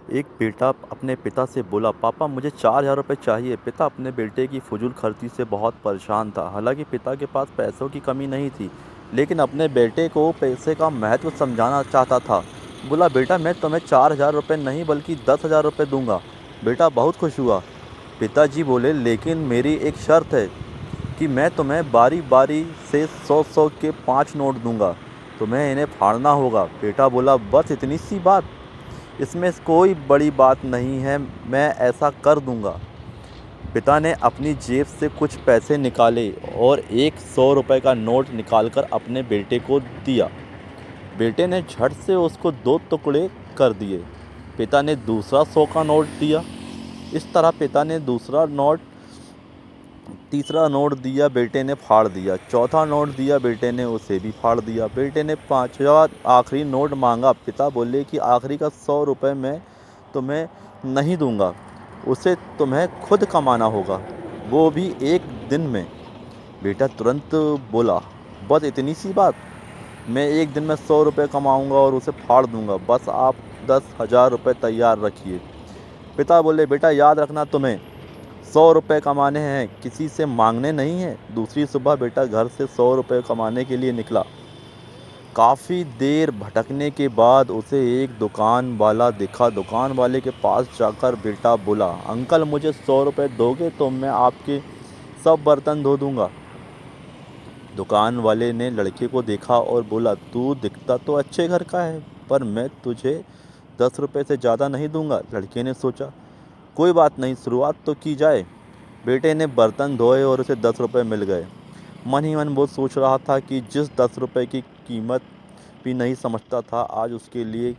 एक बेटा अपने पिता से बोला, पापा मुझे 4,000 रुपये चाहिए। पिता अपने बेटे की फजूल खर्ची से बहुत परेशान था। हालांकि पिता के पास पैसों की कमी नहीं थी, लेकिन अपने बेटे को पैसे का महत्व समझाना चाहता था। बोला, बेटा मैं तुम्हें 4,000 रुपये नहीं बल्कि 10,000 रुपये दूंगा। बेटा बहुत खुश हुआ। पिताजी बोले, लेकिन मेरी एक शर्त है कि मैं तुम्हें बारी बारी से 100-100 के 5 नोट दूंगा। तुम्हें इन्हें फाड़ना होगा। बेटा बोला, बस इतनी सी बात, इसमें कोई बड़ी बात नहीं है, मैं ऐसा कर दूंगा। पिता ने अपनी जेब से कुछ पैसे निकाले और एक 100 रुपये का नोट निकालकर अपने बेटे को दिया। बेटे ने झट से उसको 2 टुकड़े कर दिए। पिता ने दूसरा 100 का नोट दिया। इस तरह पिता ने दूसरा नोट, तीसरा नोट दिया, बेटे ने फाड़ दिया। चौथा नोट दिया, बेटे ने उसे भी फाड़ दिया। बेटे ने पांचवा आखिरी नोट मांगा। पिता बोले कि आखिरी का 100 रुपये मैं तुम्हें नहीं दूंगा, उसे तुम्हें खुद कमाना होगा, वो भी एक दिन में। बेटा तुरंत बोला, बस इतनी सी बात, मैं एक दिन में 100 रुपये कमाऊंगा और उसे फाड़ दूंगा। बस आप 10,000 रुपये तैयार रखिए। पिता बोले, बेटा याद रखना, तुम्हें 100 रुपये कमाने हैं, किसी से मांगने नहीं हैं। दूसरी सुबह बेटा घर से 100 रुपये कमाने के लिए निकला। काफ़ी देर भटकने के बाद उसे एक दुकान वाला दिखा। दुकान वाले के पास जाकर बेटा बोला, अंकल मुझे 100 रुपये दोगे तो मैं आपके सब बर्तन धो दूंगा। दुकान वाले ने लड़के को देखा और बोला, तू दिखता तो अच्छे घर का है, पर मैं तुझे 10 रुपये से ज़्यादा नहीं दूंगा। लड़के ने सोचा, कोई बात नहीं, शुरुआत तो की जाए। बेटे ने बर्तन धोए और उसे 10 रुपये मिल गए। मन ही मन वो सोच रहा था कि जिस 10 रुपये की कीमत भी नहीं समझता था, आज उसके लिए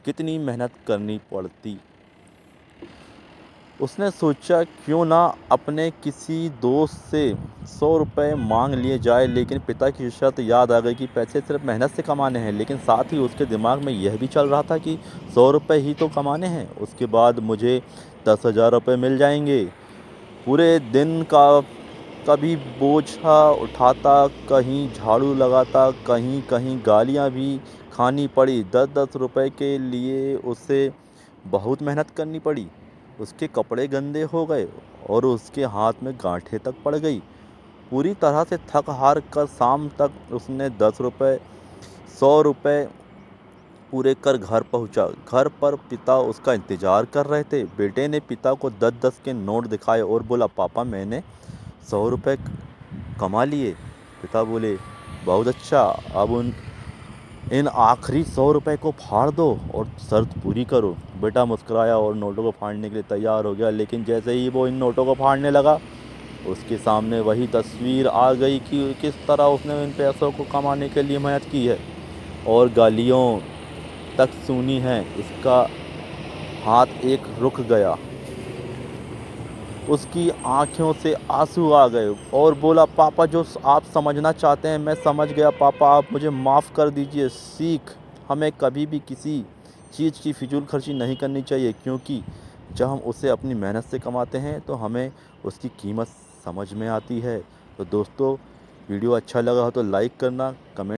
कितनी मेहनत करनी पड़ती। उसने सोचा, क्यों ना अपने किसी दोस्त से 100 रुपये मांग लिए जाए। लेकिन पिता की शर्त याद आ गई कि पैसे सिर्फ मेहनत से कमाने हैं। लेकिन साथ ही उसके दिमाग में यह भी चल रहा था कि 100 रुपये ही तो कमाने हैं, उसके बाद मुझे 10,000 रुपये मिल जाएंगे। पूरे दिन का कभी बोझा उठाता, कहीं झाड़ू लगाता, कहीं कहीं गालियाँ भी खानी पड़ी। 10-10 रुपये के लिए उसे बहुत मेहनत करनी पड़ी। उसके कपड़े गंदे हो गए और उसके हाथ में गांठें तक पड़ गई। पूरी तरह से थक हार कर शाम तक उसने 10 रुपये, 100 रुपये पूरे कर घर पहुंचा। घर पर पिता उसका इंतजार कर रहे थे। बेटे ने पिता को 10-10 के नोट दिखाए और बोला, पापा मैंने 100 रुपये कमा लिए। पिता बोले, बहुत अच्छा, अब इन आखिरी 100 रुपये को फाड़ दो और शर्त पूरी करो। बेटा मुस्कुराया और नोटों को फाड़ने के लिए तैयार हो गया। लेकिन जैसे ही वो इन नोटों को फाड़ने लगा, उसके सामने वही तस्वीर आ गई कि किस तरह उसने इन पैसों को कमाने के लिए मेहनत की है और गालियों तक सुनी है। इसका हाथ एक रुक गया, उसकी आंखों से आंसू आ गए और बोला, पापा जो आप समझना चाहते हैं मैं समझ गया। पापा आप मुझे माफ़ कर दीजिए। सीख, हमें कभी भी किसी चीज़ की फिजूल खर्ची नहीं करनी चाहिए, क्योंकि जब हम उसे अपनी मेहनत से कमाते हैं तो हमें उसकी कीमत समझ में आती है। तो दोस्तों, वीडियो अच्छा लगा हो तो लाइक करना, कमेंट